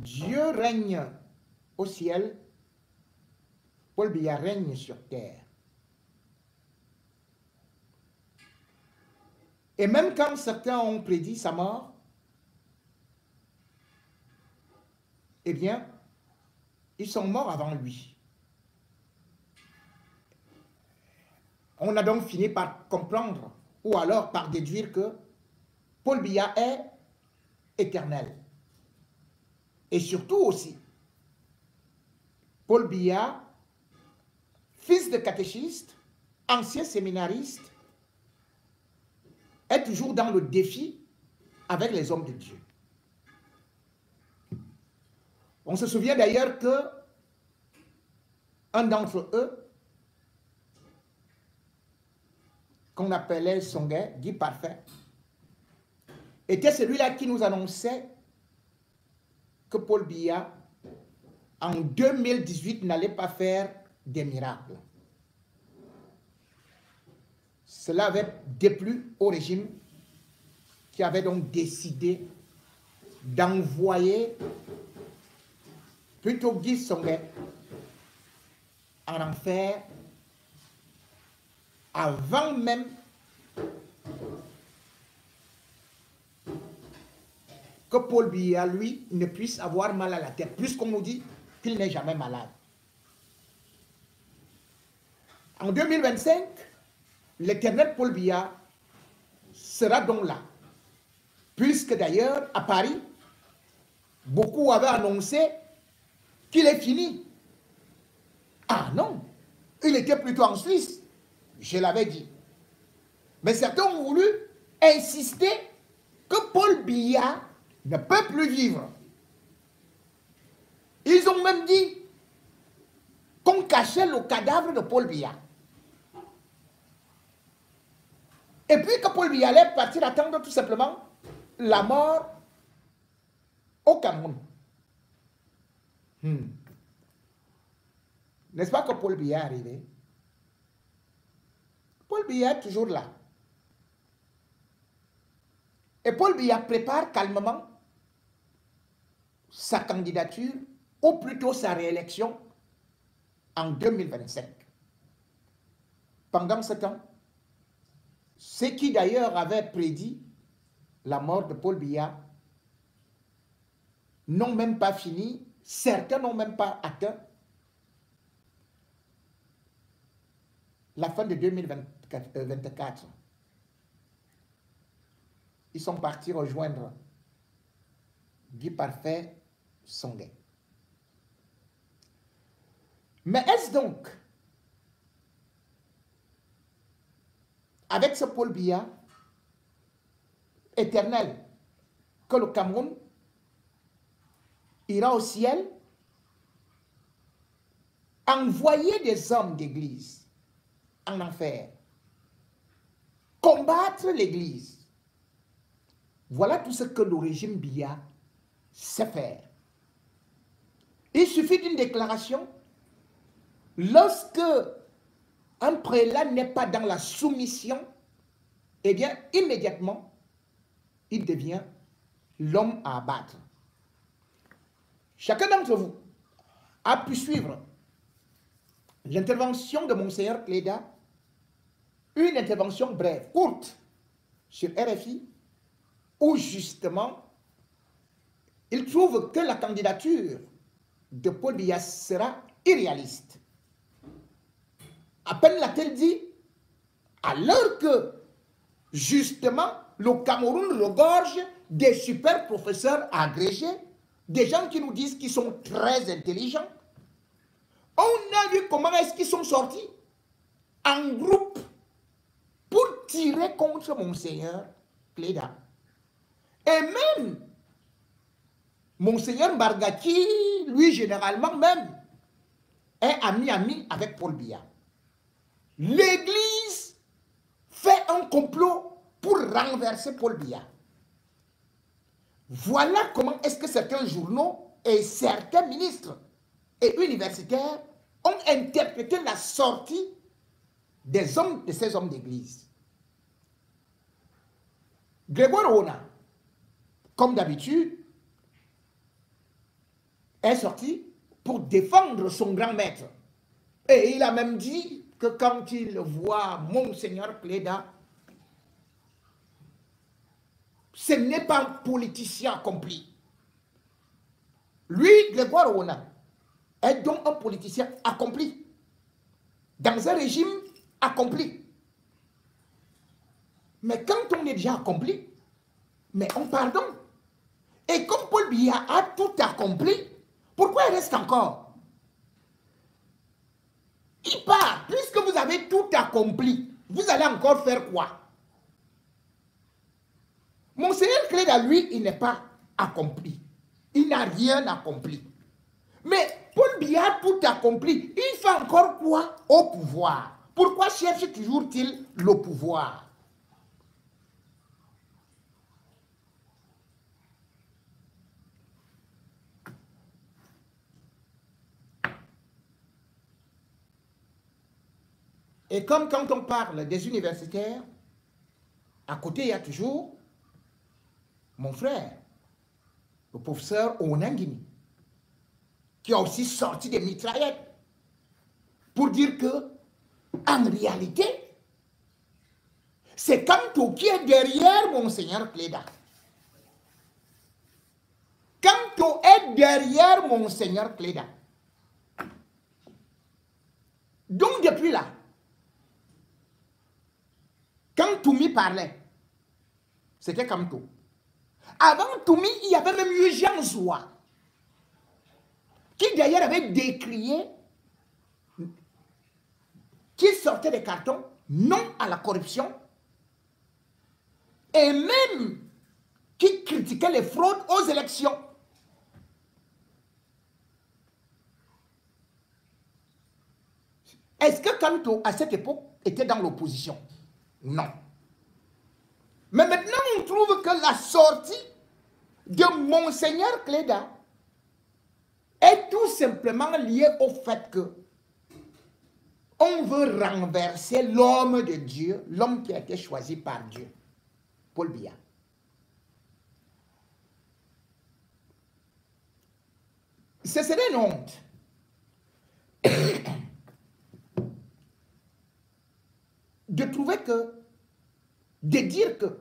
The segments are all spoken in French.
Dieu règne au ciel, Paul Biya règne sur terre. Et même quand certains ont prédit sa mort, eh bien, ils sont morts avant lui. On a donc fini par comprendre, ou alors par déduire que Paul Biya est éternel. Et surtout aussi, Paul Biya, fils de catéchiste, ancien séminariste, est toujours dans le défi avec les hommes de Dieu. On se souvient d'ailleurs que un d'entre eux, qu'on appelait Songhai, Guy Parfait, était celui-là qui nous annonçait que Paul Biya, en 2018, n'allait pas faire des miracles. Cela avait déplu au régime qui avait donc décidé d'envoyer plutôt Guy Songhai en enfer avant même que Paul Biya, lui, ne puisse avoir mal à la tête, puisqu'on nous dit qu'il n'est jamais malade. En 2025, l'éternel Paul Biya sera donc là, puisque d'ailleurs, à Paris, beaucoup avaient annoncé qu'il est fini. Ah non, il était plutôt en Suisse, je l'avais dit. Mais certains ont voulu insister que Paul Biya ne peut plus vivre. Ils ont même dit qu'on cachait le cadavre de Paul Biya. Et puis que Paul Biya allait partir attendre tout simplement la mort au Cameroun. N'est-ce pas que Paul Biya est arrivé? Paul Biya est toujours là. Et Paul Biya prépare calmement sa candidature, ou plutôt sa réélection, en 2025. Pendant ce temps, ceux qui d'ailleurs avaient prédit la mort de Paul Biya n'ont même pas fini, certains n'ont même pas atteint la fin de 2024. Ils sont partis rejoindre Guy Parfait, Songhai. Mais est-ce donc avec ce Paul Biya éternel que le Cameroun ira au ciel, envoyer des hommes d'église en enfer, combattre l'église? Voilà tout ce que le régime Biya sait faire. Il suffit d'une déclaration. Lorsque un prélat n'est pas dans la soumission, eh bien, immédiatement, il devient l'homme à abattre. Chacun d'entre vous a pu suivre l'intervention de Monseigneur Cléda, une intervention brève, courte, sur RFI, où justement, il trouve que la candidature de Paul Biya sera irréaliste. À peine l'a-t-il dit, alors que, justement, le Cameroun regorge des super professeurs agrégés, des gens qui nous disent qu'ils sont très intelligents. On a vu comment est-ce qu'ils sont sortis en groupe pour tirer contre Monseigneur Cléda. Et même Monseigneur Mbargaki, lui généralement même, est ami avec Paul Biya. L'Église fait un complot pour renverser Paul Biya. Voilà comment est-ce que certains journaux et certains ministres et universitaires ont interprété la sortie des hommes, de ces hommes d'église. Grégoire Ona, comme d'habitude, est sorti pour défendre son grand maître. Et il a même dit que quand il voit Monseigneur Cléda, ce n'est pas un politicien accompli. Lui, Grégoire Owona, est donc un politicien accompli, dans un régime accompli. Mais quand on est déjà accompli, mais on pardonne. Et comme Paul Biya a tout accompli, pourquoi il reste encore? Il part. Puisque vous avez tout accompli, vous allez encore faire quoi? Monseigneur Cléda, lui, il n'est pas accompli. Il n'a rien accompli. Mais Paul Biya a tout accompli. Il fait encore quoi au pouvoir? Pourquoi cherche toujours-t-il le pouvoir? Et comme quand on parle des universitaires, à côté, il y a toujours mon frère, le professeur Onangini, qui a aussi sorti des mitraillettes pour dire que, en réalité, c'est Kanto qui est derrière Monseigneur Cléda. Kanto est derrière Monseigneur Cléda. Donc, depuis là, quand Toumi parlait, c'était Kanto. Avant Toumi, il y avait même eu Jean Zoua, qui d'ailleurs avait décrié, qui sortait des cartons, non à la corruption, et même qui critiquait les fraudes aux élections. Est-ce que Kanto, à cette époque, était dans l'opposition? Non. Mais maintenant, on trouve que la sortie de Monseigneur Cléda est tout simplement liée au fait que on veut renverser l'homme de Dieu, l'homme qui a été choisi par Dieu, Paul Biya. Ce serait une honte de trouver que, de dire que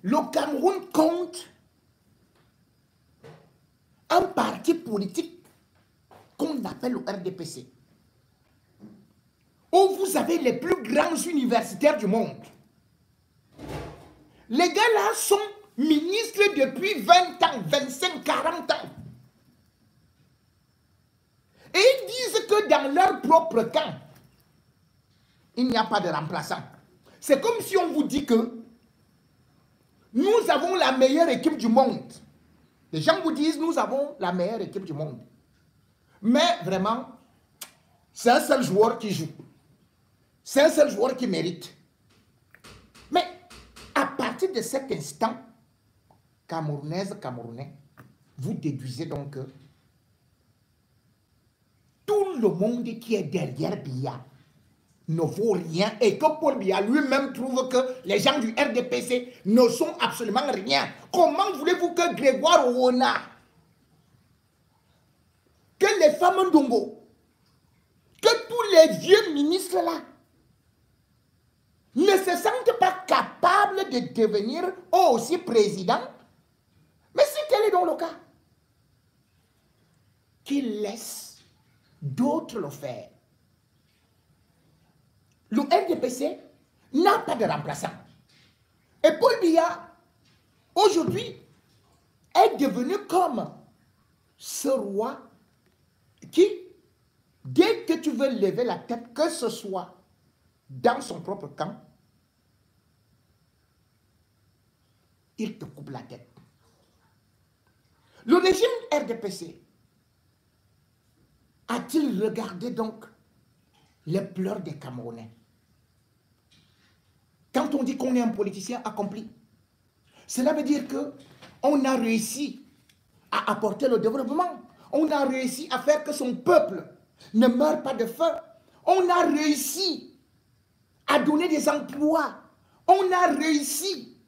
le Cameroun compte un parti politique qu'on appelle le RDPC, où vous avez les plus grands universitaires du monde. Les gars-là sont ministres depuis 20 ans, 25, 40 ans. Et ils disent que dans leur propre camp, il n'y a pas de remplaçant. C'est comme si on vous dit que nous avons la meilleure équipe du monde. Les gens vous disent nous avons la meilleure équipe du monde. Mais vraiment, c'est un seul joueur qui joue. C'est un seul joueur qui mérite. Mais à partir de cet instant, Camerounaise, Camerounais, vous déduisez donc que tout le monde qui est derrière Biya ne vaut rien et que Paul Biya lui-même trouve que les gens du RDPC ne sont absolument rien. Comment voulez-vous que Grégoire Owona, que les femmes Ndongo, que tous les vieux ministres là ne se sentent pas capables de devenir eux aussi présidents? Mais si tel est dans le cas, qu'ils laissent d'autres le faire. Le RDPC n'a pas de remplaçant. Et Paul Biya, aujourd'hui, est devenu comme ce roi qui, dès que tu veux lever la tête, que ce soit dans son propre camp, il te coupe la tête. Le régime RDPC a-t-il regardé donc les pleurs des Camerounais? Quand on dit qu'on est un politicien accompli, cela veut dire qu'on a réussi à apporter le développement. On a réussi à faire que son peuple ne meure pas de faim. On a réussi à donner des emplois. On a réussi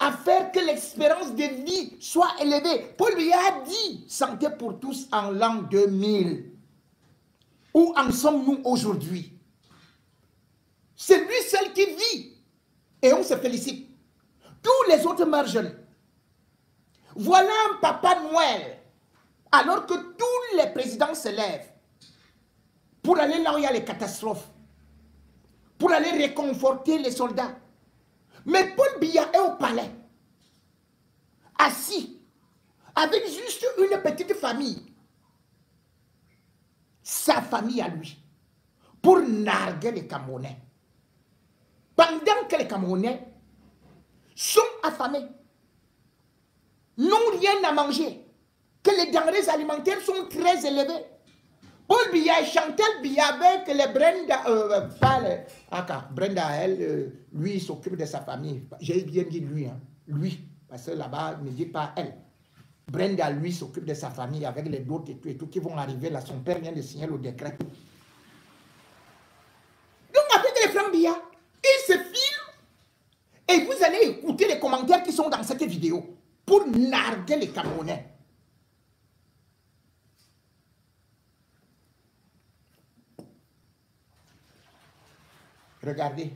à faire que l'espérance de vie soit élevée. Paul Biya a dit santé pour tous en l'an 2000. Où en sommes-nous aujourd'hui? C'est lui seul qui vit. Et on se félicite. Tous les autres meurent jeunes. Voilà un Papa Noël. Alors que tous les présidents se lèvent pour aller là où il y a les catastrophes, pour aller réconforter les soldats. Mais Paul Biya est au palais, assis, avec juste une petite famille, sa famille à lui, pour narguer les Camerounais. Pendant que les Camerounais sont affamés, n'ont rien à manger, que les denrées alimentaires sont très élevées. Paul Biya et Chantal Biya avec les Brenda, Brenda, elle, lui, il s'occupe de sa famille. J'ai bien dit lui, hein, lui, parce que là-bas, ne dit pas elle. Brenda, lui, s'occupe de sa famille avec les autres et tout qui vont arriver là. Son père vient de signer le décret. Donc, avec les frères Biya, ils se filment et vous allez écouter les commentaires qui sont dans cette vidéo pour narguer les Camerounais. Regardez.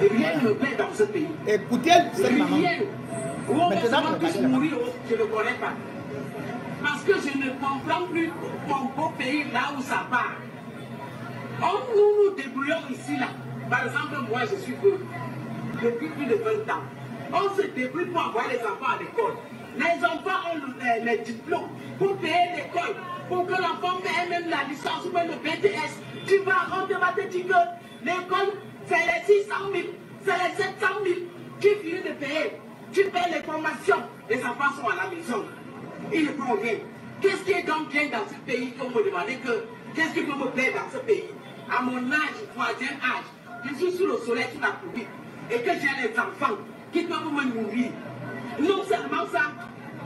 Rien ne me plaît dans ce pays. Écoutez cette maman. Maintenant, je ne connais pas. Parce que je ne comprends plus mon beau pays là où ça part. Nous nous débrouillons ici, là. Par exemple, moi, je suis pauvre. Depuis plus de 20 ans. On se débrouille pour envoyer les enfants à l'école. Les enfants ont les diplômes pour payer l'école. Pour que l'enfant ait même la licence ou même le BTS. Tu vas rentrer, va te dire que l'école, c'est les 600 000, c'est les 700 000. Tu finis de payer. Tu payes les formations. Les enfants sont à la maison. Ils ne font rien. Qu'est-ce qui est donc bien dans ce pays qu'on me demandait que qu'est-ce qui peut me plaire dans ce pays? À mon âge, troisième âge, je suis sous le soleil toute la pluie et que j'ai des enfants qui peuvent me nourrir. Non seulement ça,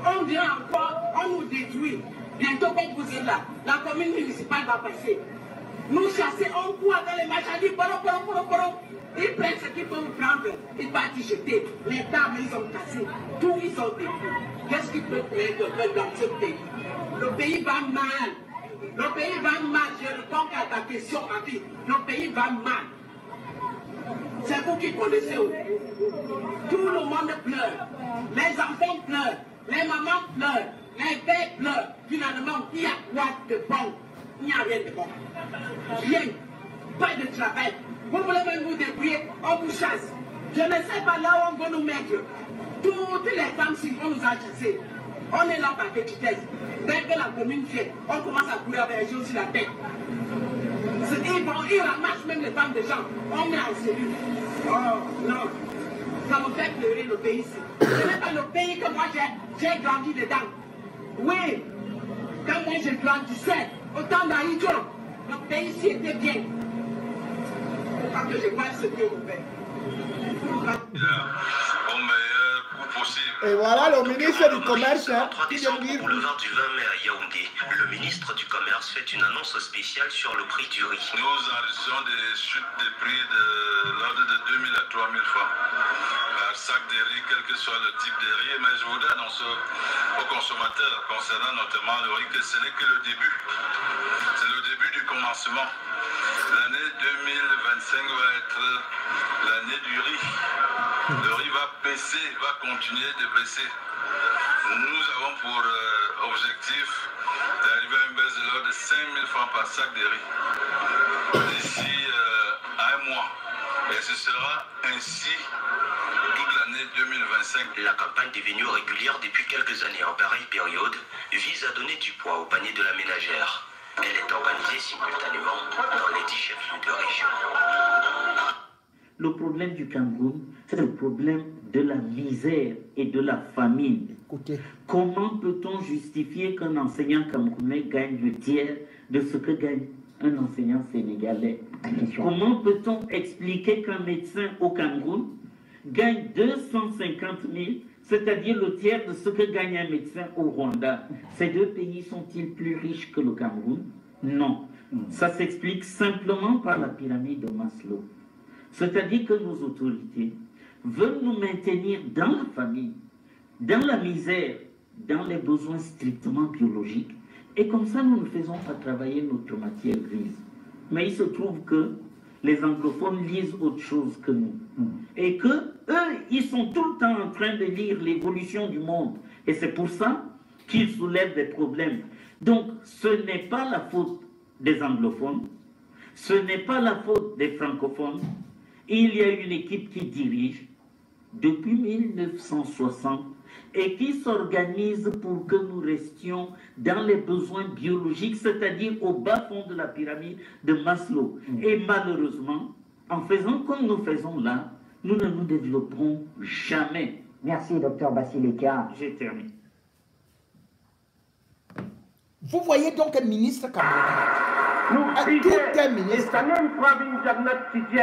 on vient encore, on nous détruit. Bientôt quand vous êtes là, la commune municipale va passer. Nous chasser, on court avec les marchandises, ils prennent ce qu'ils peuvent prendre, ils partent y jeter. Les tables, ils ont cassé, tout, ils ont détruit. Qu'est-ce qui peut plaire dans ce pays? Le pays va mal. Le pays va mal. Je réponds à ta question, Abi. Le pays va mal. C'est vous qui connaissez. Tout le monde pleure. Les enfants pleurent. Les mamans pleurent. Les pères pleurent. Finalement, il y a quoi de bon? Il n'y a rien de bon. Rien. Pas de travail. Vous voulez même vous débrouiller, on vous chasse. Je ne sais pas là où on va nous mettre. Toutes les femmes, si vont nous chasser. On est là par petitesse. Dès que la commune vient, on commence à courir avec les gens sur la tête. Ils ramassent même les femmes des gens. On met en cellule. Oh non. Ça me fait pleurer le pays ici. Ce n'est pas le pays que moi j'ai grandi dedans. Oui. Quand moi je grandissais, autant d'Aïdjo, le pays ici était bien. Faut pas que je vois ce que vous faites. Et voilà le ministre du Commerce qui vient de dire. Boulevard du 20 mai à Yaoundé, le ministre du Commerce fait une annonce spéciale sur le prix du riz. Nous enregistrons des chutes de prix de l'ordre de 2000 à 3000 francs par sac de riz, quel que soit le type de riz. Mais je voudrais annoncer aux consommateurs concernant notamment le riz que ce n'est que le début. C'est le début du commencement. L'année 2025 va être l'année du riz. Le riz va baisser, va continuer de baisser. Nous avons pour objectif d'arriver à une baisse de l'ordre de 5000 francs par sac de riz d'ici un mois. Et ce sera ainsi toute l'année 2025. La campagne devenue régulière depuis quelques années en pareille période vise à donner du poids au panier de la ménagère. Elle est organisée simultanément dans les 10 chefs-lieux de région. Le problème du Cameroun, c'est le problème de la misère et de la famine. Écoutez. Comment peut-on justifier qu'un enseignant camerounais gagne le tiers de ce que gagne un enseignant sénégalais. Comment peut-on expliquer qu'un médecin au Cameroun gagne 250 000, c'est-à-dire le tiers de ce que gagne un médecin au Rwanda? Ces deux pays sont-ils plus riches que le Cameroun? Non. Ça s'explique simplement par la pyramide de Maslow. C'est-à-dire que nos autorités veulent nous maintenir dans la famille, dans la misère, dans les besoins strictement biologiques. Et comme ça, nous ne faisons pas travailler notre matière grise. Mais il se trouve que les anglophones lisent autre chose que nous. Et que eux, ils sont tout le temps en train de lire l'évolution du monde. Et c'est pour ça qu'ils soulèvent des problèmes. Donc, ce n'est pas la faute des anglophones, ce n'est pas la faute des francophones. Il y a une équipe qui dirige depuis 1960 et qui s'organise pour que nous restions dans les besoins biologiques, c'est-à-dire au bas fond de la pyramide de Maslow. Et malheureusement, en faisant comme nous faisons là, nous ne nous développerons jamais. Merci, docteur Basilika. J'ai terminé. Vous voyez donc un ministre camerounais. Tout est ministre.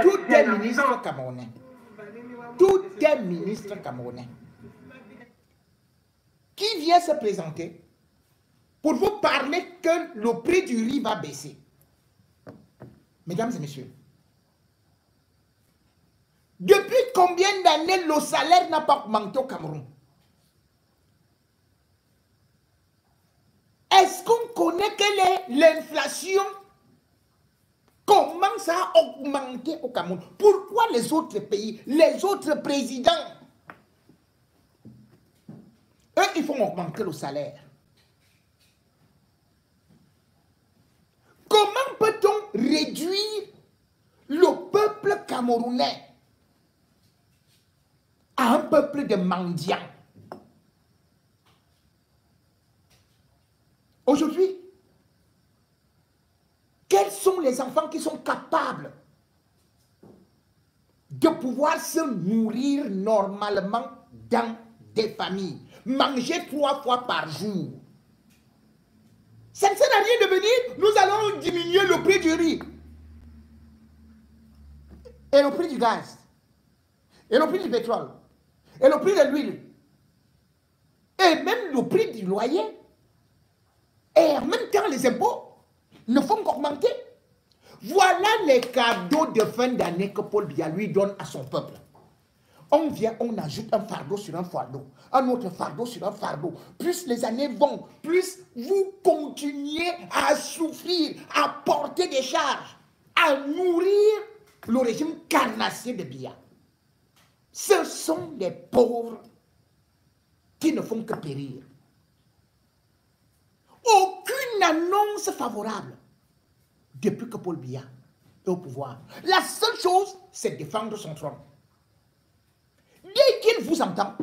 Tout est ministre camerounais. Tout est ministre camerounais. Qui vient se présenter pour vous parler que le prix du riz va baisser? Mesdames et messieurs, depuis combien d'années le salaire n'a pas augmenté au Cameroun? Est-ce qu'on connaît que l'inflation commence à augmenter au Cameroun? Pourquoi les autres pays, les autres présidents, eux, ils font augmenter le salaire? Comment peut-on réduire le peuple camerounais à un peuple de mendiants? Aujourd'hui, quels sont les enfants qui sont capables de pouvoir se nourrir normalement dans des familles, manger 3 fois par jour? Ça ne sert à rien de venir, nous allons diminuer le prix du riz, et le prix du gaz, et le prix du pétrole, et le prix de l'huile, et même le prix du loyer. Et en même temps, les impôts ne font qu'augmenter. Voilà les cadeaux de fin d'année que Paul Biya lui donne à son peuple. On vient, on ajoute un fardeau sur un fardeau, un autre fardeau sur un fardeau. Plus les années vont, plus vous continuez à souffrir, à porter des charges, à nourrir le régime carnassier de Biya. Ce sont les pauvres qui ne font que périr. Aucune annonce favorable depuis que Paul Biya est au pouvoir. La seule chose, c'est défendre son trône. Dès qu'il vous entend,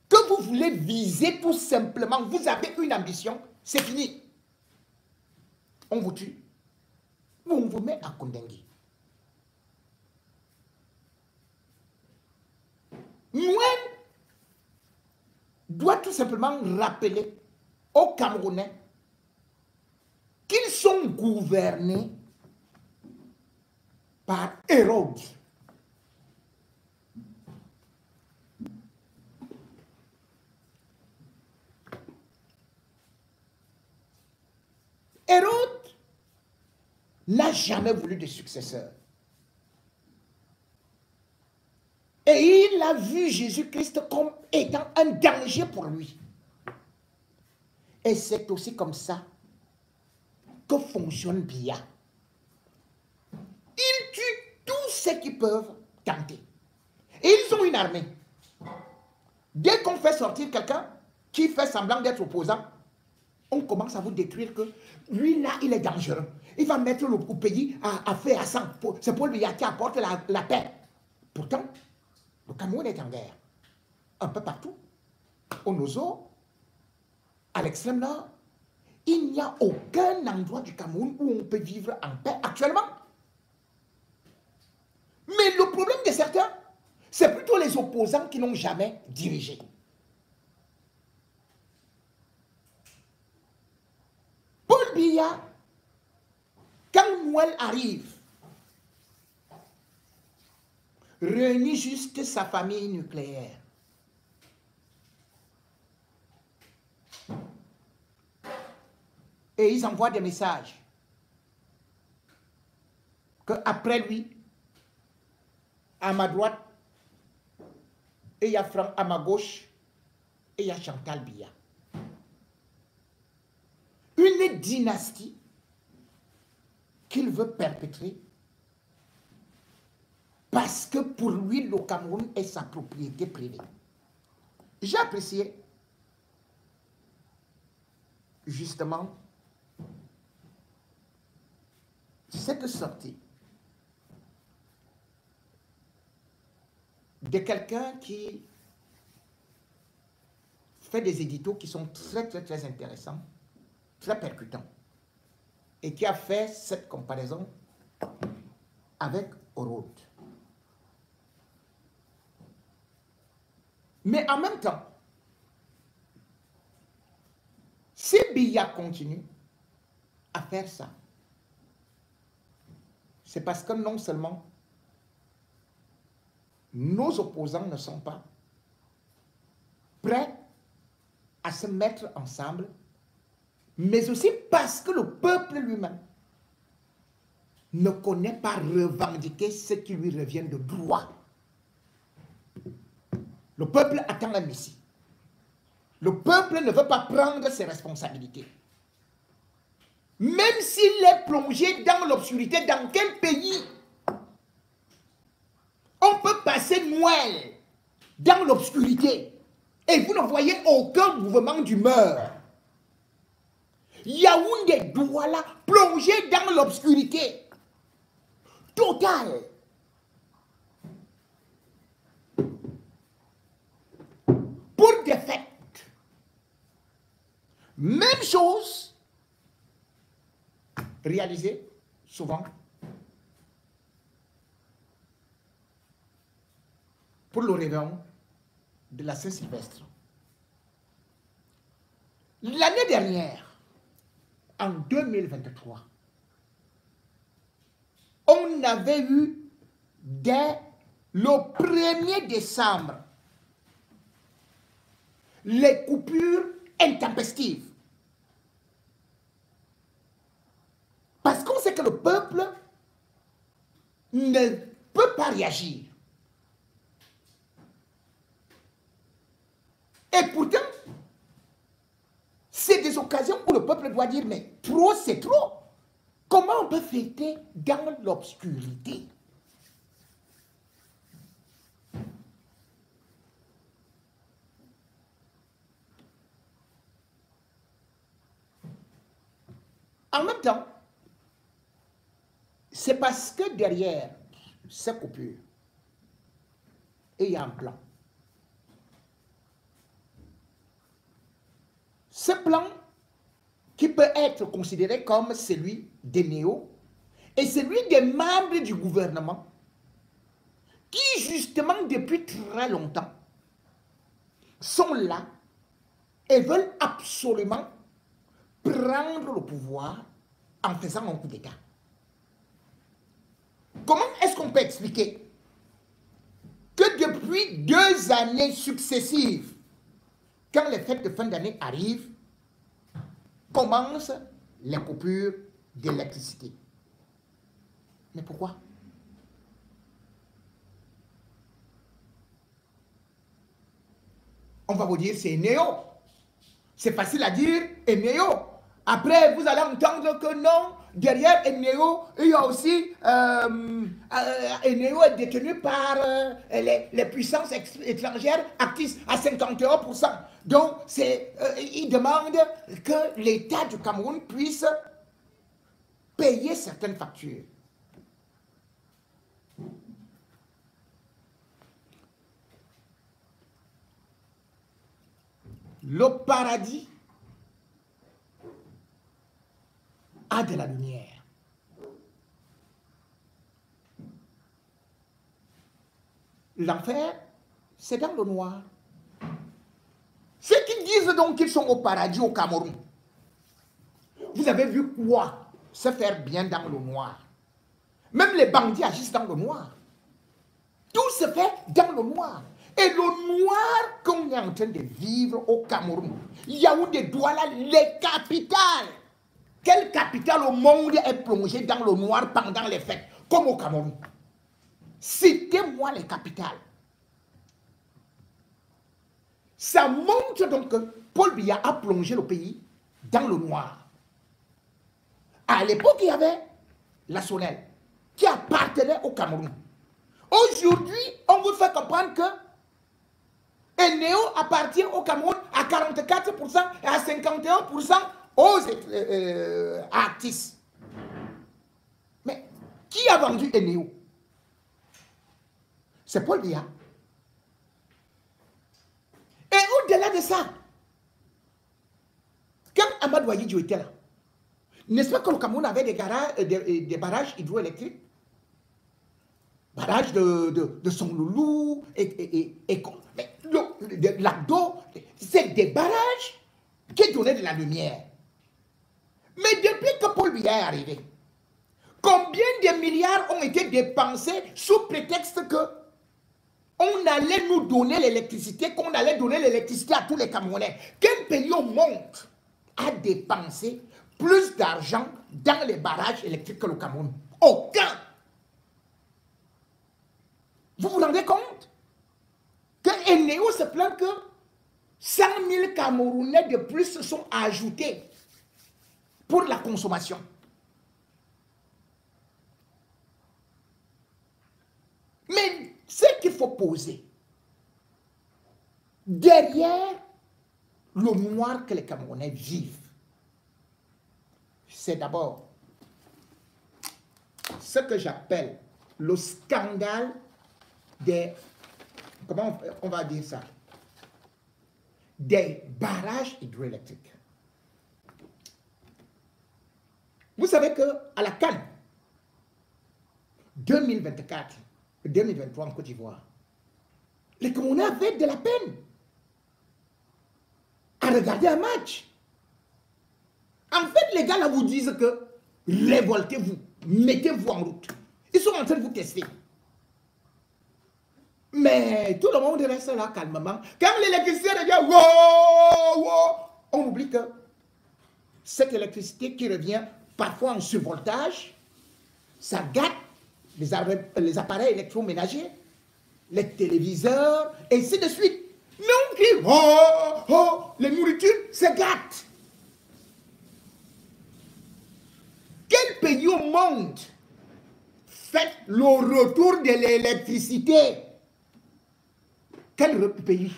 que vous voulez viser tout simplement, vous avez une ambition, c'est fini. On vous tue, ou on vous met à Kondengui. Moi, doit tout simplement rappeler aux Camerounais qu'ils sont gouvernés par Hérode. Hérode n'a jamais voulu de successeur. Et il a vu Jésus-Christ comme étant un danger pour lui. Et c'est aussi comme ça que fonctionne Biya. Ils tuent tous ceux qui peuvent tenter. Et ils ont une armée. Dès qu'on fait sortir quelqu'un qui fait semblant d'être opposant, on commence à vous détruire que lui là, il est dangereux. Il va mettre le pays à feu à sang. C'est Paul Biya qui apporte la paix. Pourtant, le Cameroun est en guerre. Un peu partout. Au Nozo, à l'extrême nord, il n'y a aucun endroit du Cameroun où on peut vivre en paix actuellement. Mais le problème de certains, c'est plutôt les opposants qui n'ont jamais dirigé. Paul Biya Biya, quand Noël arrive, réunit juste sa famille nucléaire. Et ils envoient des messages qu'après lui, à ma droite, et il y a Franck à ma gauche, et il y a Chantal Biya. Une dynastie qu'il veut perpétrer parce que pour lui, le Cameroun est sa propriété privée. J'ai apprécié justement cette sortie de quelqu'un qui fait des éditos qui sont très intéressants, très percutants, et qui a fait cette comparaison avec Orode. Mais en même temps, si Biya continue à faire ça, c'est parce que non seulement nos opposants ne sont pas prêts à se mettre ensemble, mais aussi parce que le peuple lui-même ne connaît pas revendiquer ce qui lui revient de droit. Le peuple attend la Messie. Le peuple ne veut pas prendre ses responsabilités. Même s'il est plongé dans l'obscurité, dans quel pays on peut passer Noël dans l'obscurité et vous ne voyez aucun mouvement d'humeur? Yaoundé, Douala, plongé dans l'obscurité totale. Pour des fêtes. Même chose réalisée souvent pour le réveillon de la Saint-Sylvestre. L'année dernière, en 2023, on avait eu dès le 1er décembre les coupures intempestives. Parce qu'on sait que le peuple ne peut pas réagir. Et pourtant, c'est des occasions où le peuple doit dire, mais trop c'est trop. Comment on peut fêter dans l'obscurité? En même temps, c'est parce que derrière ces coupures, il y a un plan. Ce plan qui peut être considéré comme celui des néos et celui des membres du gouvernement qui, justement, depuis très longtemps, sont là et veulent absolument prendre le pouvoir en faisant un coup d'État. Comment est-ce qu'on peut expliquer que depuis 2 années successives, quand les fêtes de fin d'année arrivent, commencent les coupures d'électricité? Mais pourquoi? On va vous dire c'est Néo. C'est facile à dire, Néo. Après, vous allez entendre que non, derrière Néo, il y a aussi Néo est détenu par les puissances étrangères acquises à 51%. Donc, il demande que l'État du Cameroun puisse payer certaines factures. Le paradis a de la lumière. L'enfer, c'est dans le noir. Ceux qui disent donc qu'ils sont au paradis au Cameroun, vous avez vu quoi se faire bien dans le noir? Même les bandits agissent dans le noir. Tout se fait dans le noir. Et le noir qu'on est en train de vivre au Cameroun, Yaoundé, Douala, les capitales. Quelle capitale au monde est plongée dans le noir pendant les fêtes, comme au Cameroun? Citez-moi les capitales. Ça montre donc que Paul Biya a plongé le pays dans le noir. À l'époque, il y avait la Sonel qui appartenait au Cameroun. Aujourd'hui, on vous fait comprendre que Eneo appartient au Cameroun à 44% et à 51% aux artistes. Mais qui a vendu Eneo? C'est Paul Biya. Et au-delà de ça, quand Amadou Ahidjo était là, n'est-ce pas que le Cameroun avait des barrages hydroélectriques? Barrages de Sonloulou mais de Lagdo, c'est des barrages qui donnaient de la lumière. Mais depuis que Paul Biya est arrivé, combien de milliards ont été dépensés sous prétexte que on allait nous donner l'électricité, qu'on allait donner l'électricité à tous les Camerounais? Quel pays au monde a dépensé plus d'argent dans les barrages électriques que le Cameroun? Aucun! Vous vous rendez compte que Eneo se plaint que 100 000 Camerounais de plus se sont ajoutés pour la consommation. Mais ce qu'il faut poser, derrière le noir que les Camerounais vivent, c'est d'abord ce que j'appelle le scandale des, comment on va dire ça, des barrages hydroélectriques. Vous savez qu'à la CAN 2024, 2023 en Côte d'Ivoire, les Camerounais avaient de la peine à regarder un match. En fait, les gars là vous disent que révoltez-vous, mettez-vous en route. Ils sont en train de vous tester. Mais tout le monde reste là calmement. Quand l'électricité revient, wow, wow, on oublie que cette électricité qui revient parfois en survoltage, ça gâte les appareils électroménagers, les téléviseurs, et ainsi de suite. Mais on crie, oh, oh, les nourritures se gâtent. Quel pays au monde fait le retour de l'électricité? Quel pays?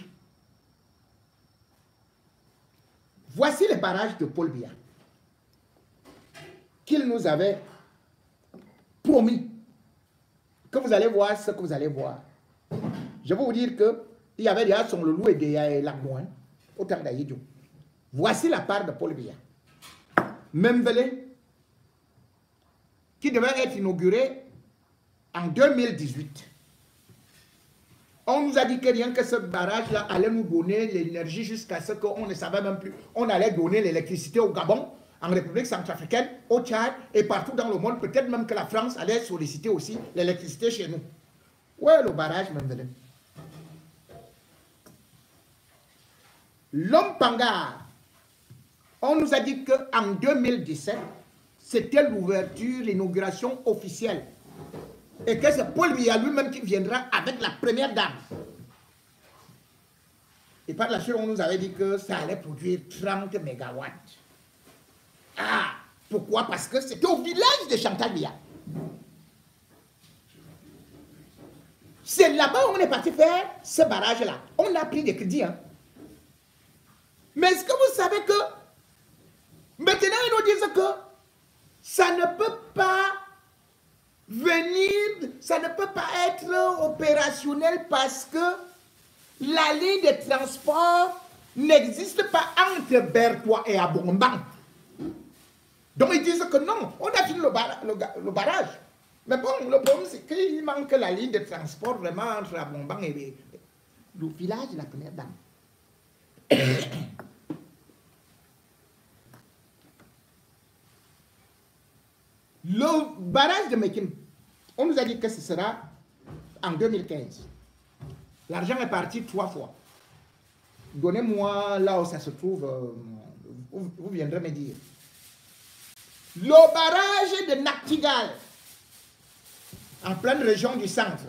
Voici les barrages de Paul Biya qu'il nous avait promis que vous allez voir ce que vous allez voir. Je vais vous dire qu'il y avait déjà Sonloulou et des Lagdo, au temps d'Ahidjo. Voici la part de Paul Biya. Membele, qui devait être inauguré en 2018. On nous a dit que rien que ce barrage-là allait nous donner l'énergie jusqu'à ce qu'on ne savait même plus. On allait donner l'électricité au Gabon, en République centrafricaine, au Tchad et partout dans le monde. Peut-être même que la France allait solliciter aussi l'électricité chez nous. Où est le barrage, Membele? L'homme Pangar, on nous a dit qu'en 2017, c'était l'ouverture, l'inauguration officielle. Et que c'est Paul Biya lui-même qui viendra avec la première dame. Et par la suite, on nous avait dit que ça allait produire 30 mégawatts. Ah, pourquoi? Parce que c'était au village de Chantal Biya. C'est là-bas où on est parti faire ce barrage-là. On a pris des crédits. Hein. Mais est-ce que vous savez que maintenant, ils nous disent que ça ne peut pas venir, ça ne peut pas être opérationnel parce que la ligne de transport n'existe pas entre Bertois et Abomban. Donc ils disent que non, on a fini le barrage. Mais bon, le problème c'est qu'il manque la ligne de transport vraiment entre Abomban et le village de la première dame. Le barrage de Mekim, on nous a dit que ce sera en 2015. L'argent est parti 3 fois. Donnez-moi là où ça se trouve, vous viendrez me dire. Le barrage de Naktigal, en pleine région du centre,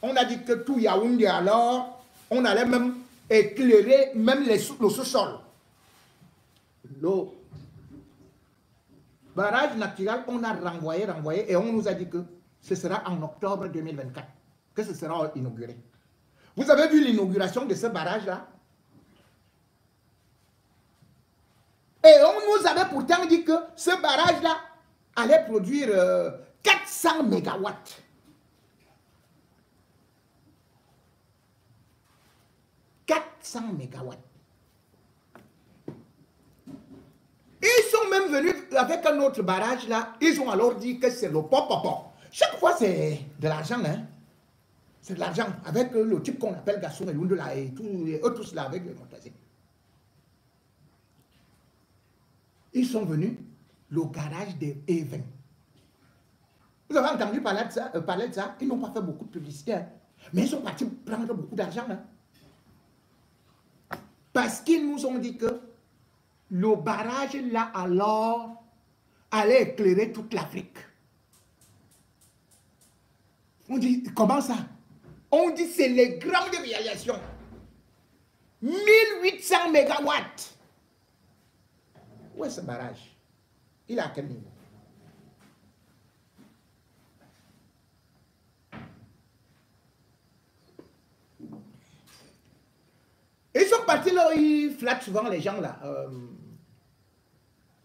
on a dit que tout Yaoundé alors, on allait même éclairer même le sous-sol. Le barrage Naktigal, on a renvoyé et on nous a dit que ce sera en octobre 2024 que ce sera inauguré. Vous avez vu l'inauguration de ce barrage-là? Et on nous avait pourtant dit que ce barrage-là allait produire 400 mégawatts. Mégawatts. Ils sont même venus avec un autre barrage là. Ils ont alors dit que c'est le pop-pop. Chaque fois c'est de l'argent, hein. C'est de l'argent avec le type qu'on appelle Gasson et Lundela et eux tous là avec les montagnes. Ils sont venus le garage de Even. Vous avez entendu parler de ça, ils n'ont pas fait beaucoup de publicité, hein. Mais ils sont partis prendre beaucoup d'argent, hein. Parce qu'ils nous ont dit que le barrage là alors allait éclairer toute l'Afrique. On dit, comment ça? On dit c'est les grandes réalisations. 1800 mégawatts. Où est ce barrage? Il est à quel niveau? Ils sont partis là, ils flattent souvent les gens là,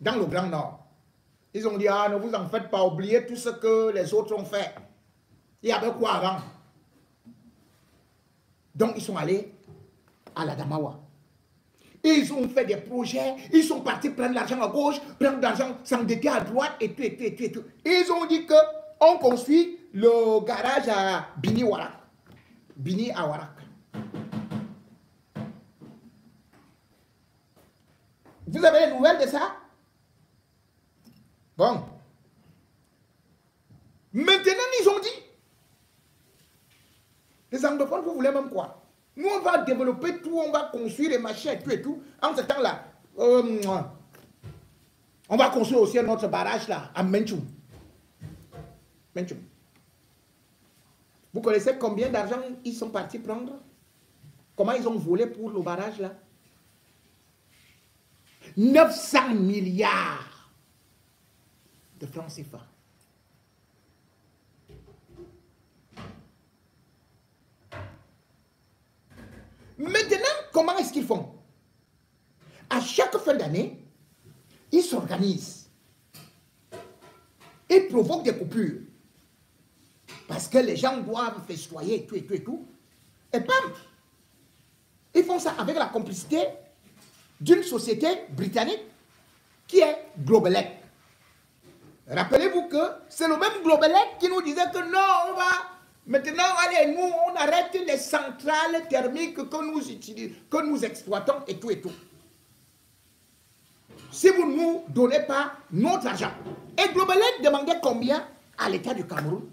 dans le Grand Nord. Ils ont dit, ah, ne vous en faites pas, oublier tout ce que les autres ont fait. Il y avait quoi avant? Donc ils sont allés à la Damawa. Ils ont fait des projets, ils sont partis prendre l'argent à gauche, prendre l'argent, s'endetter à droite et tout, et tout, et tout, et tout. Ils ont dit qu'on construit le garage à Bini Warak. Bini à Warak. Vous avez les nouvelles de ça? Bon. Maintenant, ils ont dit, les anglophones, vous voulez même quoi? Nous, on va développer tout, on va construire les machins et tout. En ce temps-là, on va construire aussi notre barrage là, à Menchum. Vous connaissez combien d'argent ils sont partis prendre? Comment ils ont volé pour le barrage là? 900 milliards de francs CFA. Maintenant, comment est-ce qu'ils font? À chaque fin d'année, ils s'organisent. Ils provoquent des coupures. Parce que les gens doivent festoyer et tout, et tout, et tout. Et bam! Ils font ça avec la complicité d'une société britannique qui est Globelec. Rappelez-vous que c'est le même Globelec qui nous disait que non, on va maintenant, allez, nous, on arrête les centrales thermiques que nous utilisons, que nous exploitons et tout et tout. Si vous ne nous donnez pas notre argent. Et Globelec demandait combien à l'État du Cameroun?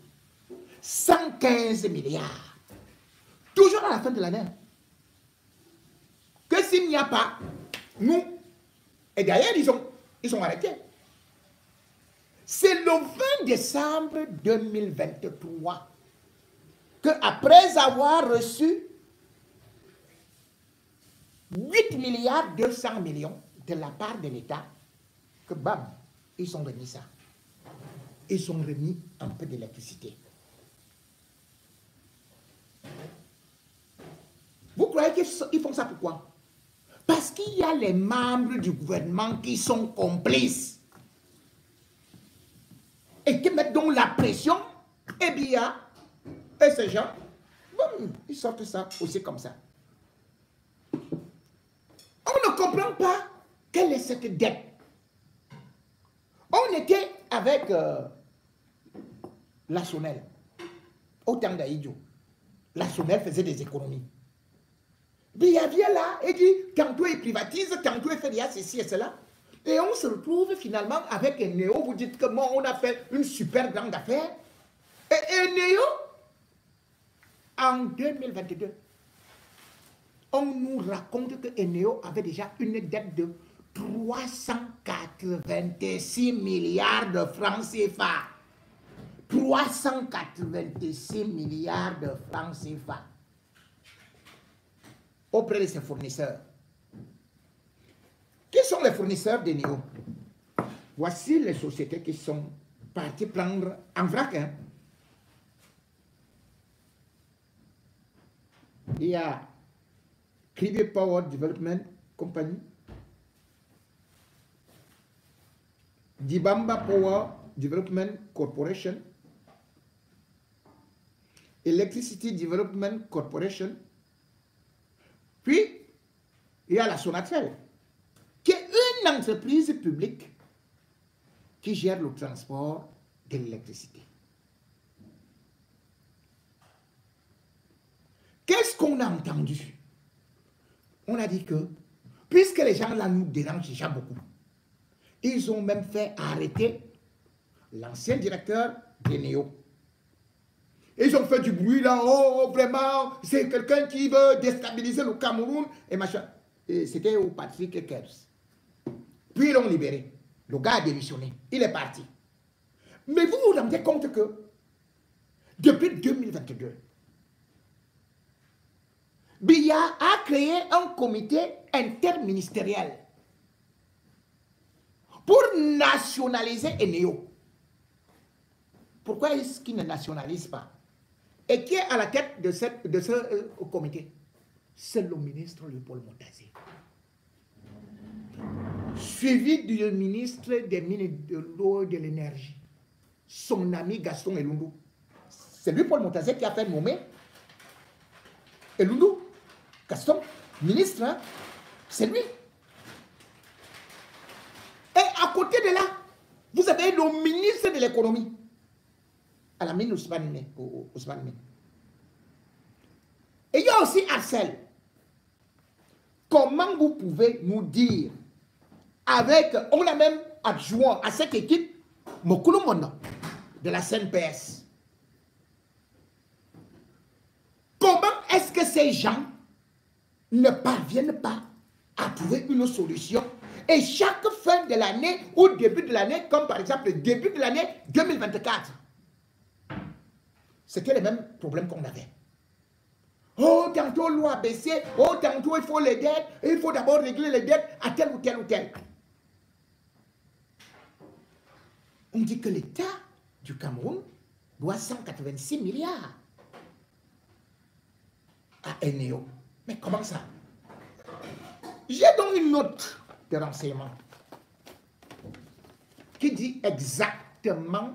115 milliards. Toujours à la fin de l'année. Que s'il n'y a pas, nous, et d'ailleurs, ils sont arrêtés. C'est le 20 décembre 2023 que, après avoir reçu 8 milliards 200 millions de la part de l'État, que bam, ils ont remis ça. Ils ont remis un peu d'électricité. Vous croyez qu'ils font ça pourquoi? Parce qu'il y a les membres du gouvernement qui sont complices et qui mettent donc la pression, et bien, et ces gens, bon, ils sortent ça aussi comme ça. On ne comprend pas quelle est cette dette. On était avec la Sonel, au temps d'Aïdjo. La Sonel faisait des économies. Puis il vient là et dit, tantôt il privatise, tantôt il fait ceci et cela. Et on se retrouve finalement avec Eneo. Vous dites que moi, on a fait une super grande affaire. Et Eneo, en 2022, on nous raconte que Eneo avait déjà une dette de 386 milliards de francs CFA. 386 milliards de francs CFA auprès de ses fournisseurs. Qui sont les fournisseurs d'Eneo? Voici les sociétés qui sont parties prendre en vrac. Hein. Il y a Krivi Power Development Company, Dibamba Power Development Corporation, Electricity Development Corporation, puis il y a la Sonatrel, qui est une entreprise publique qui gère le transport de l'électricité. Qu'est-ce qu'on a entendu? On a dit que, puisque les gens là nous dérangent déjà beaucoup, ils ont même fait arrêter l'ancien directeur d'Eneo. Ils ont fait du bruit là, oh vraiment, c'est quelqu'un qui veut déstabiliser le Cameroun et machin. C'était au Patrick Kers. Puis ils l'ont libéré. Le gars a démissionné. Il est parti. Mais vous vous rendez compte que depuis 2022, Biya a créé un comité interministériel pour nationaliser Eneo. Pourquoi est-ce qu'il ne nationalise pas? Et qui est à la tête de ce comité? C'est le ministre Léopold Montazé. Suivi du ministre des Mines de l'eau et de l'énergie, son ami Gaston Elundou. C'est Léopold Montazé qui a fait nommer Elundou. Gaston, ministre, hein? C'est lui. Et à côté de là, vous avez le ministre de l'économie, Alamine Ousmane. Et il y a aussi Arcel. Comment vous pouvez nous dire, avec, on a même adjoint à cette équipe, Mokulu Mondo, de la CNPS. Comment est-ce que ces gens ne parviennent pas à trouver une solution? Et chaque fin de l'année ou début de l'année, comme par exemple le début de l'année 2024, c'était les mêmes problèmes qu'on avait. Oh, tantôt l'eau a baissé, oh, tantôt il faut les dettes, il faut d'abord régler les dettes à tel ou tel ou tel. On dit que l'État du Cameroun doit 186 milliards à Eneo. Mais comment ça? J'ai donc une note de renseignement qui dit exactement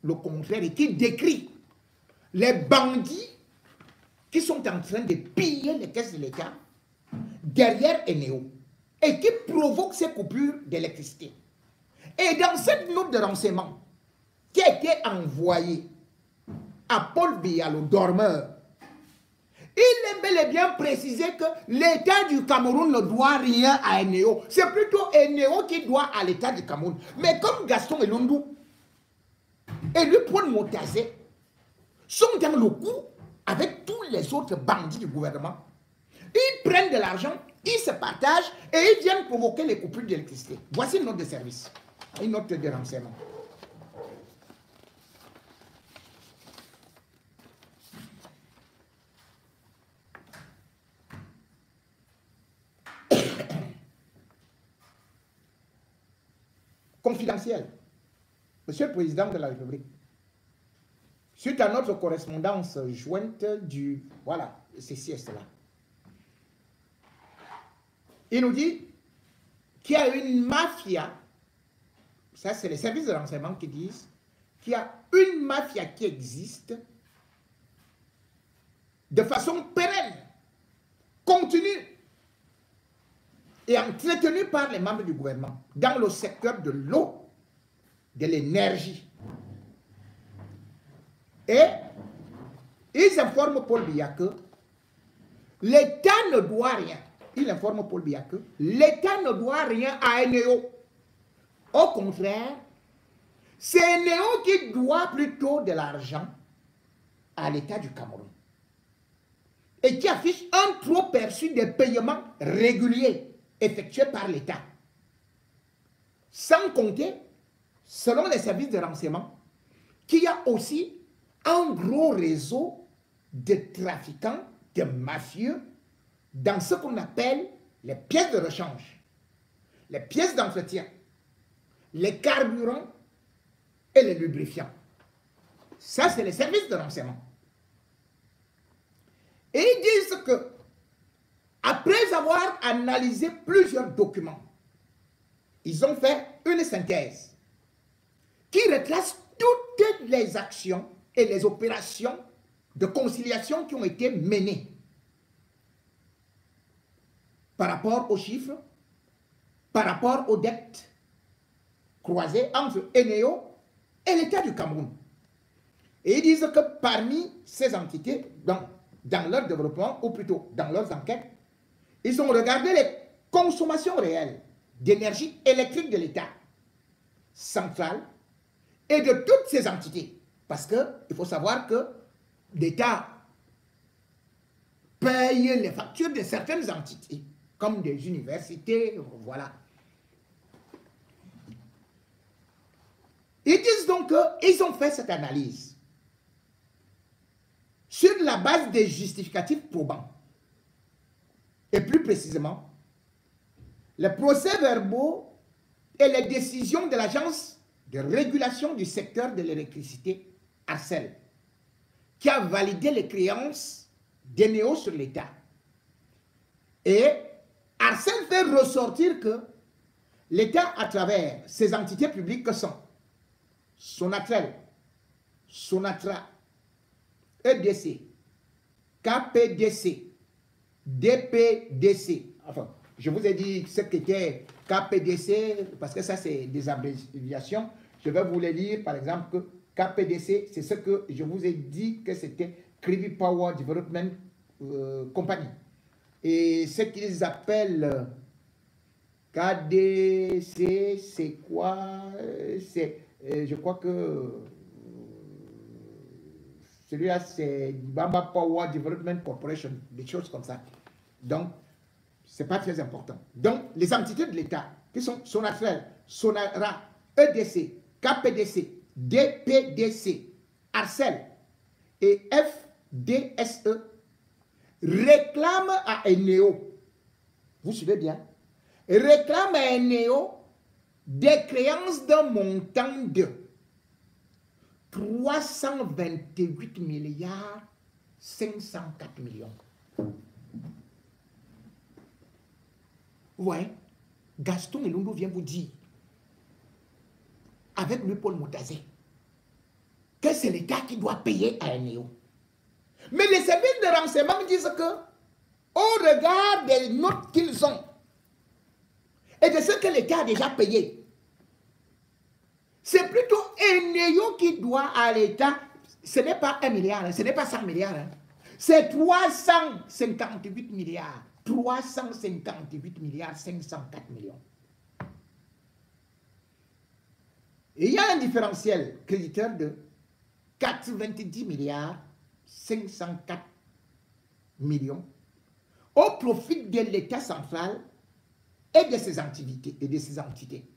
le contraire et qui décrit les bandits qui sont en train de piller les caisses de l'État derrière Eneo et qui provoquent ces coupures d'électricité. Et dans cette note de renseignement qui a été envoyée à Paul Biya, le dormeur, il est bel et bien précisé que l'État du Cameroun ne doit rien à Eneo. C'est plutôt Eneo qui doit à l'État du Cameroun. Mais comme Gaston Elundou et lui Paul Montazé sont dans le coup avec tous les autres bandits du gouvernement, ils prennent de l'argent, ils se partagent et ils viennent provoquer les coupures d'électricité. Voici une note de service, une note de renseignement. Confidentiel. Monsieur le Président de la République, suite à notre correspondance jointe du... Voilà, ceci et cela. Il nous dit qu'il y a une mafia, ça c'est les services de renseignement qui disent, qu'il y a une mafia qui existe de façon pérenne, continue et entretenue par les membres du gouvernement dans le secteur de l'eau, de l'énergie. Et ils informent Paul Biya que l'État ne doit rien. Il informe Paul Biya que l'État ne doit rien à Eneo. Au contraire, c'est Néo qui doit plutôt de l'argent à l'État du Cameroun et qui affiche un trop perçu des paiements réguliers effectués par l'État. Sans compter, selon les services de renseignement, qu'il y a aussi un gros réseau de trafiquants, de mafieux, dans ce qu'on appelle les pièces de rechange, les pièces d'entretien, les carburants et les lubrifiants. Ça, c'est les services de renseignement. Et ils disent que, après avoir analysé plusieurs documents, ils ont fait une synthèse qui retrace toutes les actions et les opérations de conciliation qui ont été menées par rapport aux chiffres, par rapport aux dettes croisées entre Eneo et l'État du Cameroun. Et ils disent que parmi ces entités, dans leur développement, ou plutôt dans leurs enquêtes, ils ont regardé les consommations réelles d'énergie électrique de l'État central et de toutes ces entités. Parce qu'il faut savoir que l'État paye les factures de certaines entités, comme des universités, voilà. Ils disent donc qu'ils ont fait cette analyse sur la base des justificatifs probants. Et plus précisément, les procès-verbaux et les décisions de l'Agence de régulation du secteur de l'électricité, ARCEL, qui a validé les créances d'Eneo sur l'État. Et ARCEL fait ressortir que l'État, à travers ses entités publiques que sont Sonatrel, Sonatra, EDC, KPDC, DPDC, enfin, je vous ai dit ce qu'était KPDC, parce que ça c'est des abréviations, je vais vous les lire, par exemple, que KPDC, c'est ce que je vous ai dit que c'était Krivi Power Development Company. Et ce qu'ils appellent KDC, c'est quoi? C'est, je crois que celui-là, c'est Bamba Power Development Corporation, des choses comme ça. Donc, ce n'est pas très important. Donc, les entités de l'État, qui sont Sonatrel, Sonara, EDC, KPDC, DPDC, ARCEL et FDSE, réclament à Eneo, vous suivez bien, réclament à Eneo des créances d'un montant de 328 milliards 504 millions. Ouais, Gaston Elondo vient vous dire, avec lui Paul Moutazé, que c'est l'État qui doit payer à Eneo. Mais les services de renseignement disent que, au regard des notes qu'ils ont et de ce que l'État a déjà payé, c'est plutôt Eneo qui doit à l'État. Ce n'est pas 1 milliard, ce n'est pas 100 milliards. Hein. C'est 358 milliards. 358 milliards 504 millions. Et il y a un différentiel créditeur de 90 milliards 504 millions au profit de l'État central et de ses entités.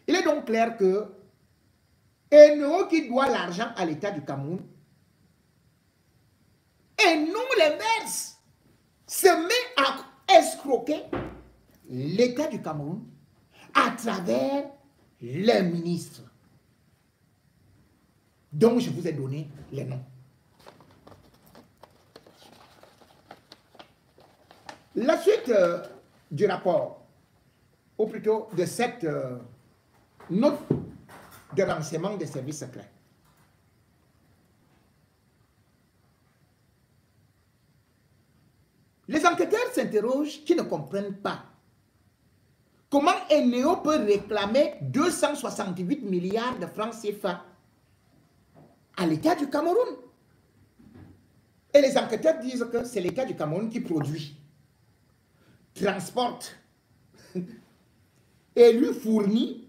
Il est donc clair que Eneo qui doit l'argent à l'État du Cameroun et non l'inverse se met à escroquer l'État du Cameroun à travers les ministres dont je vous ai donné les noms. La suite du rapport, ou plutôt de cette note de renseignement des services secrets. Les enquêteurs s'interrogent qui ne comprennent pas comment Eneo peut réclamer 268 milliards de francs CFA à l'État du Cameroun. Et les enquêteurs disent que c'est l'État du Cameroun qui produit, transporte et lui fournit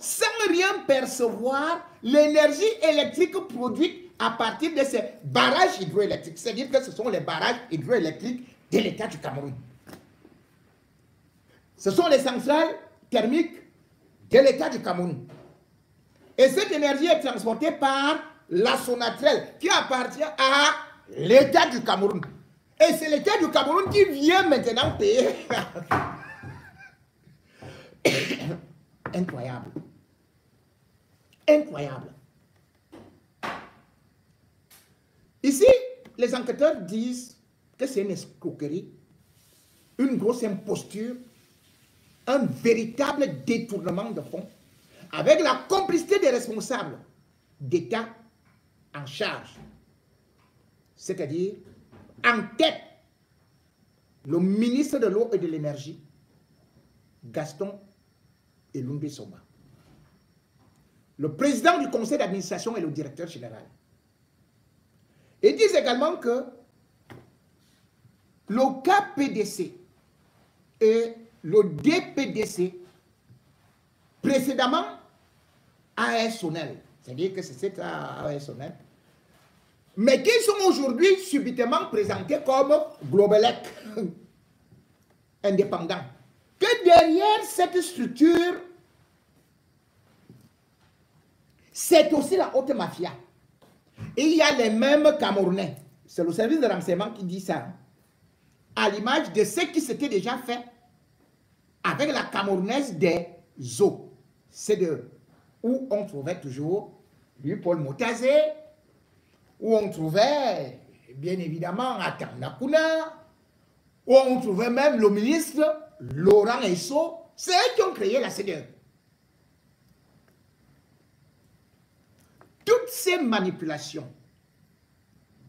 sans rien percevoir l'énergie électrique produite à partir de ces barrages hydroélectriques. C'est-à-dire que ce sont les barrages hydroélectriques de l'État du Cameroun. Ce sont les centrales thermiques de l'État du Cameroun. Et cette énergie est transportée par la Sonatrel qui appartient à l'État du Cameroun. Et c'est l'État du Cameroun qui vient maintenant payer. Incroyable. Incroyable. Ici, les enquêteurs disent que c'est une escroquerie, une grosse imposture, un véritable détournement de fonds, avec la complicité des responsables d'État en charge. C'est-à-dire, en tête, le ministre de l'eau et de l'énergie, Gaston Elumbe Soma. Le président du conseil d'administration et le directeur général. Ils disent également que le KPDC et le DPDC, précédemment ASONEL, c'est-à-dire que c'est cet ASONEL, mais qui sont aujourd'hui subitement présentés comme Globelec, indépendants. Que derrière cette structure, c'est aussi la haute mafia. Et il y a les mêmes Camerounais. C'est le service de renseignement qui dit ça. À l'image de ce qui s'était déjà fait avec la Camerounaise des eaux. C'est de où on trouvait toujours lui Paul Motazé, où on trouvait bien évidemment Atan Nakuna, où on trouvait même le ministre Laurent Esso. C'est eux qui ont créé la CDE. Toutes ces manipulations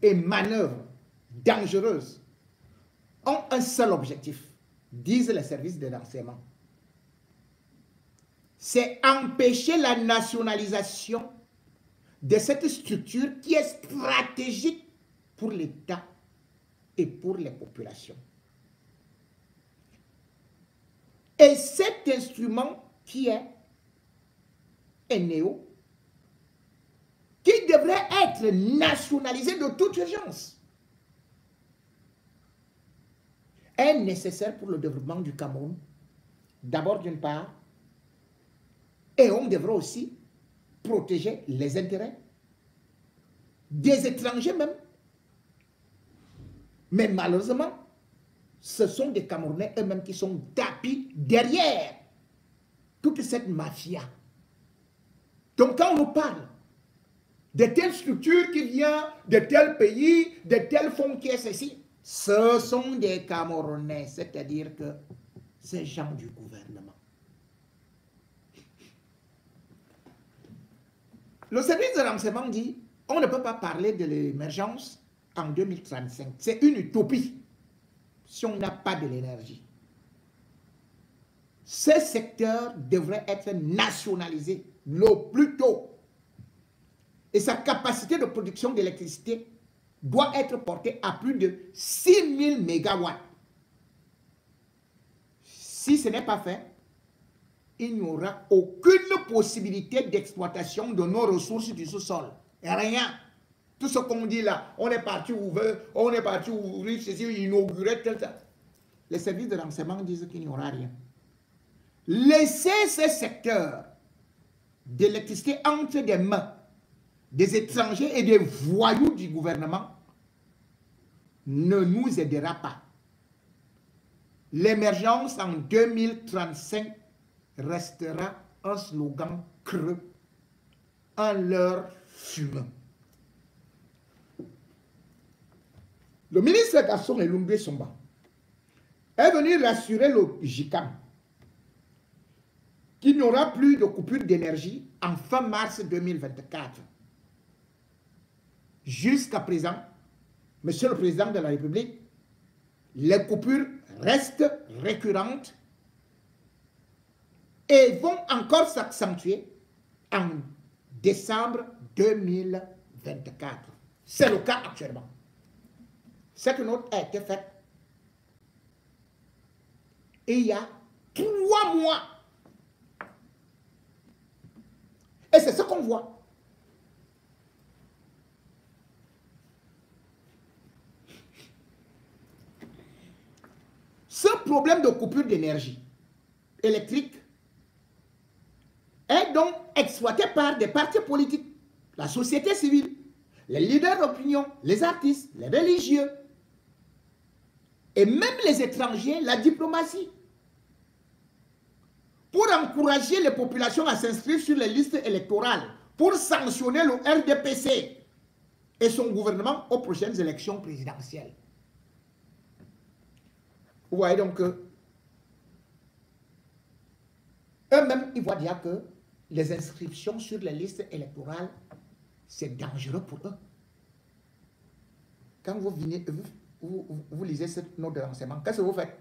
et manœuvres dangereuses ont un seul objectif, disent les services de renseignement. C'est empêcher la nationalisation de cette structure qui est stratégique pour l'État et pour les populations. Et cet instrument qui est Eneo, qui devrait être nationalisé de toute urgence, est nécessaire pour le développement du Cameroun, d'abord d'une part, et on devrait aussi protéger les intérêts des étrangers même. Mais malheureusement, ce sont des Camerounais eux-mêmes qui sont tapis derrière toute cette mafia. Donc quand on nous parle de telle structure qui vient de tel pays, de tel fonds qui est ceci, ce sont des Camerounais, c'est-à-dire que ces gens du gouvernement. Le service de renseignement dit, on ne peut pas parler de l'émergence en 2035. C'est une utopie si on n'a pas de l'énergie. Ce secteur devrait être nationalisé le plus tôt. Et sa capacité de production d'électricité doit être portée à plus de 6000 mégawatts. Si ce n'est pas fait, il n'y aura aucune possibilité d'exploitation de nos ressources du sous-sol. Rien. Tout ce qu'on dit là, on est parti ouvrir, ceci, inaugurer, tel, tel. Les services de renseignement disent qu'il n'y aura rien. Laissez ce secteur d'électricité entre des mains des étrangers et des voyous du gouvernement ne nous aidera pas. L'émergence en 2035 restera un slogan creux, un leurre fumeux. Le ministre Gaston Elumbe Soma est venu rassurer le JICAM qu'il n'y aura plus de coupure d'énergie en fin mars 2024. Jusqu'à présent, Monsieur le Président de la République, les coupures restent récurrentes et vont encore s'accentuer en décembre 2024. C'est le cas actuellement. Cette note a été faite et il y a 3 mois. Et c'est ce qu'on voit. Ce problème de coupure d'énergie électrique est donc exploité par des partis politiques, la société civile, les leaders d'opinion, les artistes, les religieux, et même les étrangers, la diplomatie, pour encourager les populations à s'inscrire sur les listes électorales, pour sanctionner le RDPC et son gouvernement aux prochaines élections présidentielles. Vous voyez donc que eux-mêmes, ils voient déjà que les inscriptions sur les listes électorales, c'est dangereux pour eux. Quand vous venez, vous lisez cette note de renseignement, qu'est-ce que vous faites?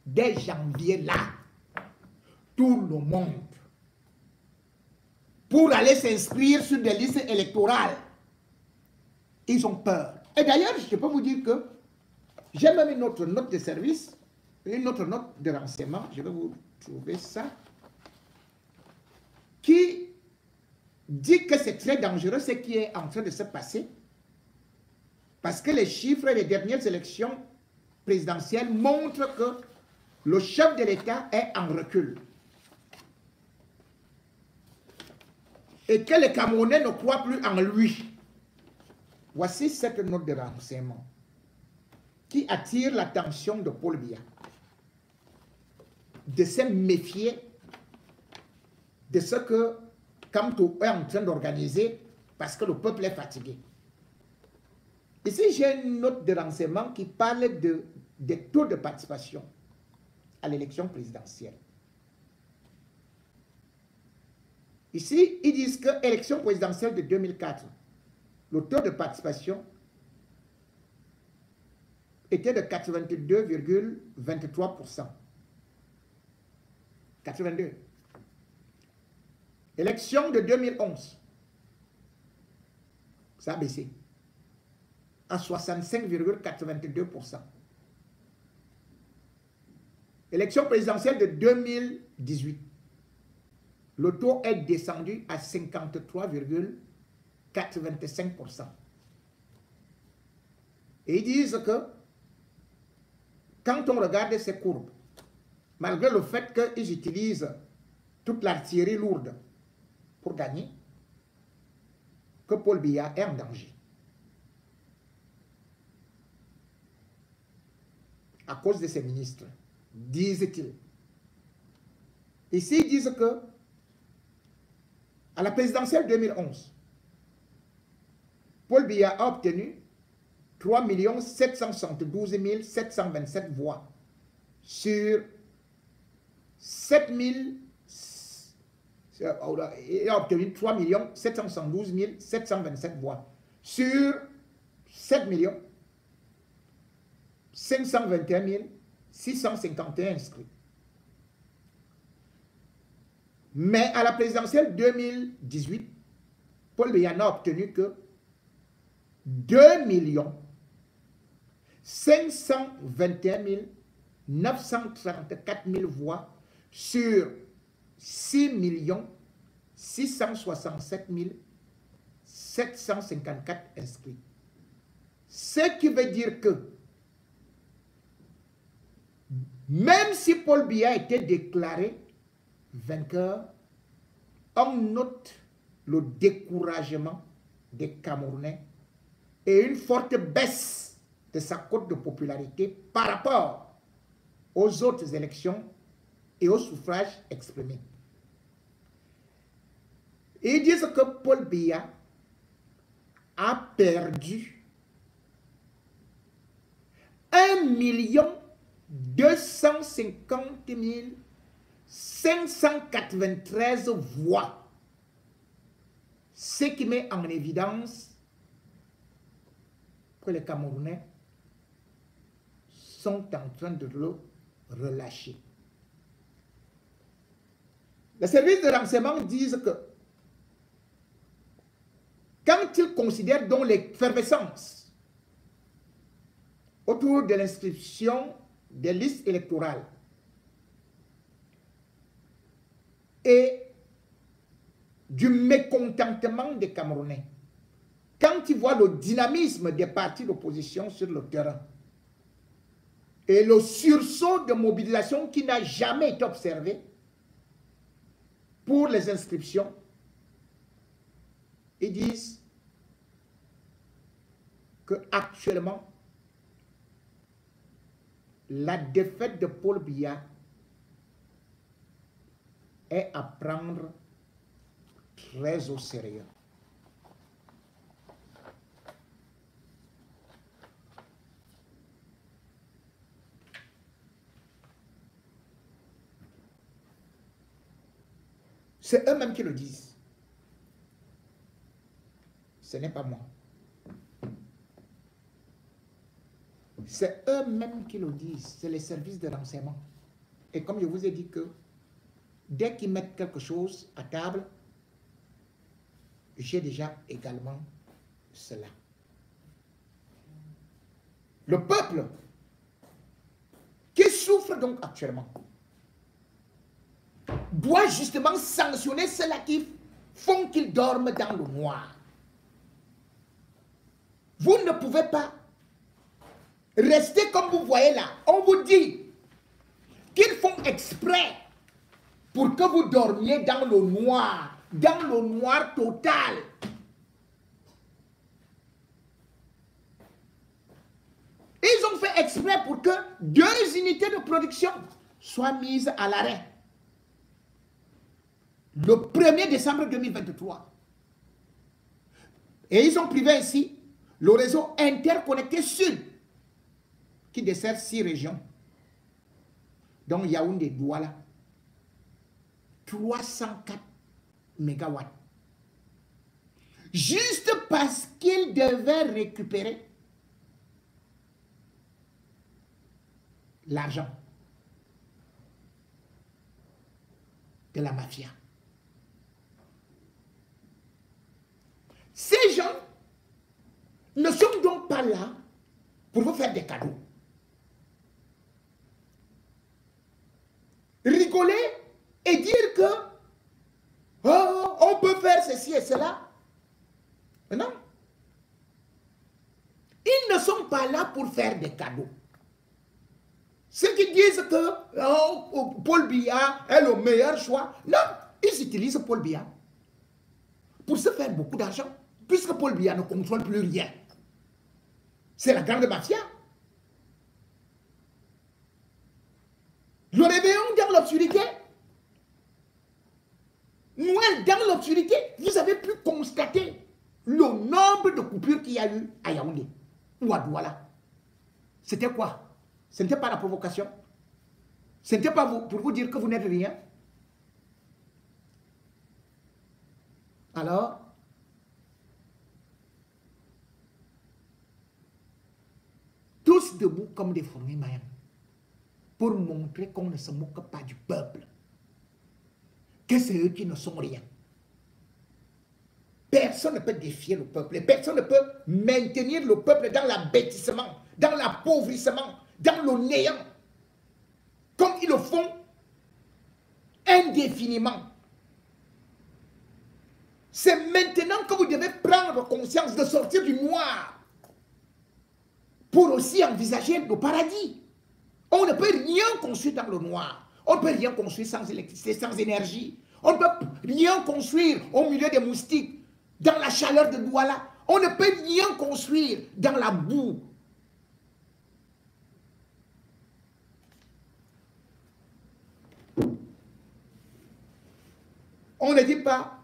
Dès janvier, là, tout le monde, pour aller s'inscrire sur des listes électorales, ils ont peur. Et d'ailleurs, je peux vous dire que j'ai même une autre note de service, une autre note de renseignement, je vais vous trouver ça, qui dit que c'est très dangereux ce qui est en train de se passer, parce que les chiffres des dernières élections présidentielles montrent que le chef de l'État est en recul. Et que les Camerounais ne croient plus en lui. Voici cette note de renseignement qui attire l'attention de Paul Biya, de se méfier de ce que Kamto est en train d'organiser parce que le peuple est fatigué. Ici, j'ai une note de renseignement qui parle des taux de participation à l'élection présidentielle. Ici, ils disent que l'élection présidentielle de 2004, le taux de participation était de 82,23%. 82. Élection de 2011, ça a baissé à 65,82%. Élection présidentielle de 2018, le taux est descendu à 53,85%. Et ils disent que quand on regarde ces courbes, malgré le fait qu'ils utilisent toute l'artillerie lourde pour gagner, que Paul Biya est en danger. À cause de ses ministres, disent-ils. Ici, ils disent que à la présidentielle 2011, Paul Biya a obtenu 3 772 727 voix sur 7 000. Il a obtenu 3 772 727 voix sur 7 521 651 inscrits. Mais à la présidentielle 2018, Paul Biya n'a obtenu que 2 521 934 000 voix sur 6 667 754 inscrits. Ce qui veut dire que même si Paul Biya était déclaré vainqueur, on note le découragement des Camerounais et une forte baisse de sa cote de popularité par rapport aux autres élections et au suffrage exprimé. Ils disent que Paul Biya a perdu 1 250 593 voix, ce qui met en évidence que les Camerounais sont en train de le relâcher. Les services de renseignement disent que quand ils considèrent donc l'effervescence autour de l'inscription des listes électorales, et du mécontentement des Camerounais, quand ils voient le dynamisme des partis d'opposition sur le terrain et le sursaut de mobilisation qui n'a jamais été observé pour les inscriptions, ils disent que actuellement la défaite de Paul Biya est à prendre très au sérieux. C'est eux-mêmes qui le disent. Ce n'est pas moi. C'est eux-mêmes qui le disent. C'est les services de renseignement. Et comme je vous ai dit que dès qu'ils mettent quelque chose à table, j'ai déjà également cela. Le peuple qui souffre donc actuellement doit justement sanctionner ceux-là qui font qu'ils dorment dans le noir. Vous ne pouvez pas rester comme vous voyez là. On vous dit qu'ils font exprès pour que vous dormiez dans le noir total. Ils ont fait exprès pour que 2 unités de production soient mises à l'arrêt. Le 1er décembre 2023. Et ils ont privé ainsi le réseau interconnecté sud qui dessert 6 régions, dont Yaoundé, Douala, 304 mégawatts. Juste parce qu'ils devaient récupérer l'argent de la mafia. Ces gens ne sont donc pas là pour vous faire des cadeaux. Rigoler et dire que oh, on peut faire ceci et cela. Non. Ils ne sont pas là pour faire des cadeaux. Ceux qui disent que oh, Paul Biya est le meilleur choix, non, ils utilisent Paul Biya pour se faire beaucoup d'argent, puisque Paul Biya ne contrôle plus rien. C'est la grande mafia. Le réveillon dans l'obscurité. Noël dans l'obscurité, vous avez pu constater le nombre de coupures qu'il y a eu à Yaoundé ou à Douala. C'était quoi? Ce n'était pas la provocation. Ce n'était pas pour vous dire que vous n'êtes rien. Alors, tous debout comme des fourmis mayens pour montrer qu'on ne se moque pas du peuple, que c'est eux qui ne sont rien. Personne ne peut défier le peuple et personne ne peut maintenir le peuple dans l'abêtissement, dans l'appauvrissement, dans le néant, comme ils le font indéfiniment. C'est maintenant que vous devez prendre conscience de sortir du noir pour aussi envisager le paradis. On ne peut rien construire dans le noir. On ne peut rien construire sans électricité, sans énergie. On ne peut rien construire au milieu des moustiques, dans la chaleur de Douala. On ne peut rien construire dans la boue. On ne dit pas,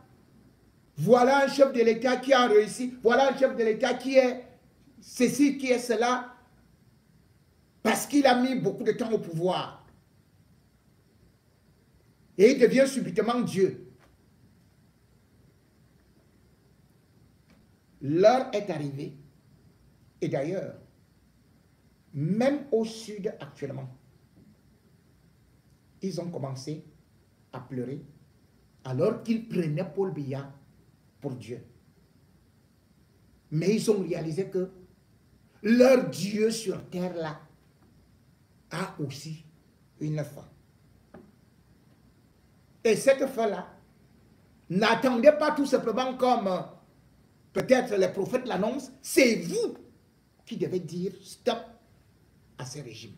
voilà un chef de l'État qui a réussi, voilà un chef de l'État qui est ceci, qui est cela, parce qu'il a mis beaucoup de temps au pouvoir. Et il devient subitement Dieu. L'heure est arrivée. Et d'ailleurs, même au sud actuellement, ils ont commencé à pleurer alors qu'ils prenaient Paul Biya pour Dieu. Mais ils ont réalisé que leur Dieu sur terre là a aussi une fin. Et cette fin là, N'attendez pas tout simplement comme peut-être les prophètes l'annoncent. C'est vous qui devez dire stop à ces régimes.